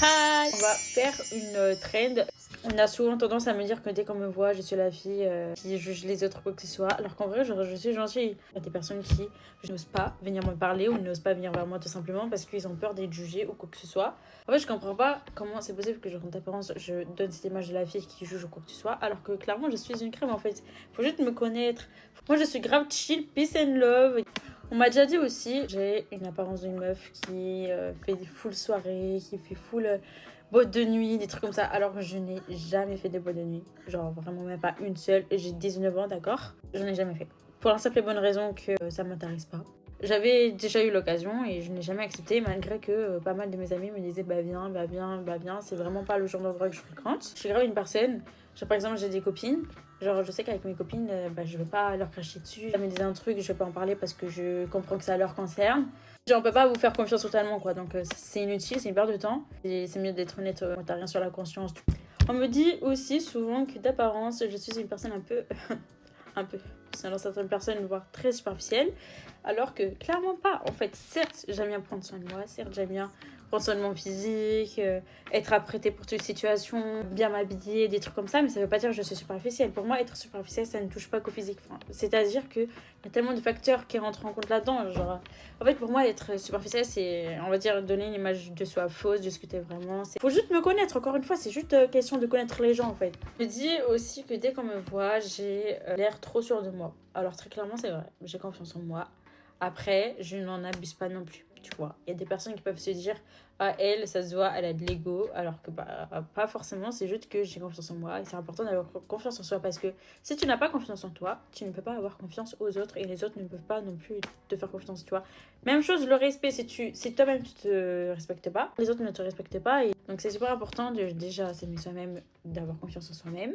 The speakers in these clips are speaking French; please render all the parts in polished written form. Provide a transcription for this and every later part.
Hi! On va faire une trend. On a souvent tendance à me dire que dès qu'on me voit, je suis la fille qui juge les autres quoi que ce soit. Alors qu'en vrai, je suis gentille. Il y a des personnes qui n'osent pas venir me parler ou n'osent pas venir vers moi tout simplement parce qu'ils ont peur d'être jugés ou quoi que ce soit. En fait, je comprends pas comment c'est possible que je rentre apparence, je donne cette image de la fille qui juge ou quoi que ce soit, alors que clairement, je suis une crème en fait. Faut juste me connaître. Moi, je suis grave chill, peace and love. On m'a déjà dit aussi, j'ai une apparence d'une meuf qui fait des full soirées, qui fait full boîte de nuit, des trucs comme ça, alors que je n'ai jamais fait de boîte de nuit. Genre vraiment même pas une seule. J'ai 19 ans, d'accord? J'en ai jamais fait. Pour la simple et bonne raison que ça m'intéresse pas. J'avais déjà eu l'occasion et je n'ai jamais accepté, malgré que pas mal de mes amis me disaient bah viens, bah viens, bah viens. C'est vraiment pas le genre d'endroit que je fréquente. Je suis grave une personne. Genre, par exemple, j'ai des copines. Genre, je sais qu'avec mes copines, bah, je vais pas leur cracher dessus. Elles me disent un truc, je vais pas en parler parce que je comprends que ça leur concerne. Genre, on peut pas vous faire confiance totalement, quoi. Donc, c'est inutile, c'est une perte de temps. Et c'est mieux d'être honnête quand t'as rien sur la conscience. On me dit aussi souvent que d'apparence, je suis une personne un peu. un peu. Selon certaines personnes, voire très superficielle. Alors que clairement pas. En fait, certes, j'aime bien prendre soin de moi. Certes, j'aime bien prendre soin de mon physique, être apprêtée pour toute situation, bien m'habiller, des trucs comme ça. Mais ça veut pas dire que je suis superficielle. Pour moi, être superficielle, ça ne touche pas qu'au physique. Enfin, c'est-à-dire qu'il y a tellement de facteurs qui rentrent en compte là-dedans. Genre, en fait, pour moi, être superficielle, c'est, on va dire, donner une image de soi fausse, de ce que t'es vraiment. Faut juste me connaître. Encore une fois, c'est juste question de connaître les gens, en fait. Je dis aussi que dès qu'on me voit, j'ai l'air trop sûre de moi. Alors, très clairement, c'est vrai. J'ai confiance en moi. Après, je n'en abuse pas non plus, tu vois. Il y a des personnes qui peuvent se dire, ah, elle, ça se voit, elle a de l'ego, alors que bah, pas forcément, c'est juste que j'ai confiance en moi. Et c'est important d'avoir confiance en soi parce que si tu n'as pas confiance en toi, tu ne peux pas avoir confiance aux autres et les autres ne peuvent pas non plus te faire confiance, tu vois. Même chose, le respect, si toi-même tu te respectes pas, les autres ne te respectent pas. Et donc, c'est super important de déjà s'aimer soi-même, d'avoir confiance en soi-même.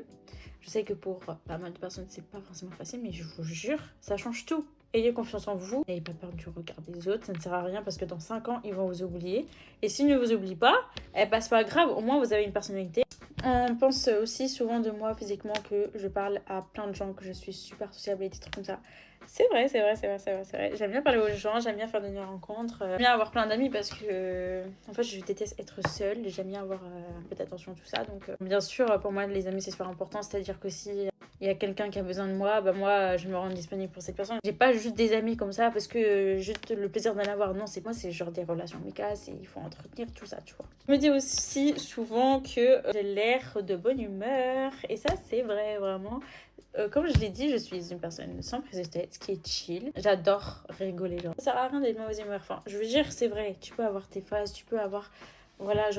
Je sais que pour pas mal de personnes, c'est pas forcément facile, mais je vous jure, ça change tout. Ayez confiance en vous, n'ayez pas peur du regard des autres, ça ne sert à rien parce que dans 5 ans, ils vont vous oublier. Et s'ils ne vous oublient pas, eh ben, c'est pas grave, au moins vous avez une personnalité. On pense aussi souvent de moi physiquement que je parle à plein de gens, que je suis super sociable et des trucs comme ça. C'est vrai, c'est vrai, c'est vrai, c'est vrai, c'est vrai. J'aime bien parler aux gens, j'aime bien faire de nouvelles rencontres. J'aime bien avoir plein d'amis parce que, en fait, je déteste être seule. J'aime bien avoir un peu d'attention, tout ça. Donc, bien sûr, pour moi, les amis, c'est super important. C'est-à-dire que si il y a quelqu'un qui a besoin de moi, bah moi, je me rends disponible pour cette personne. J'ai pas juste des amis comme ça parce que juste le plaisir d'en avoir. Non, c'est moi, c'est genre des relations amicales, il faut entretenir tout ça, tu vois. Je me dis aussi souvent que j'ai l'air de bonne humeur et ça, c'est vrai, vraiment. Comme je l'ai dit, je suis une personne sans prise de tête, qui est chill. J'adore rigoler, genre. Ça sert à rien d'être mauvaise humeur. Enfin, je veux dire, c'est vrai, tu peux avoir tes phases, tu peux avoir, voilà, genre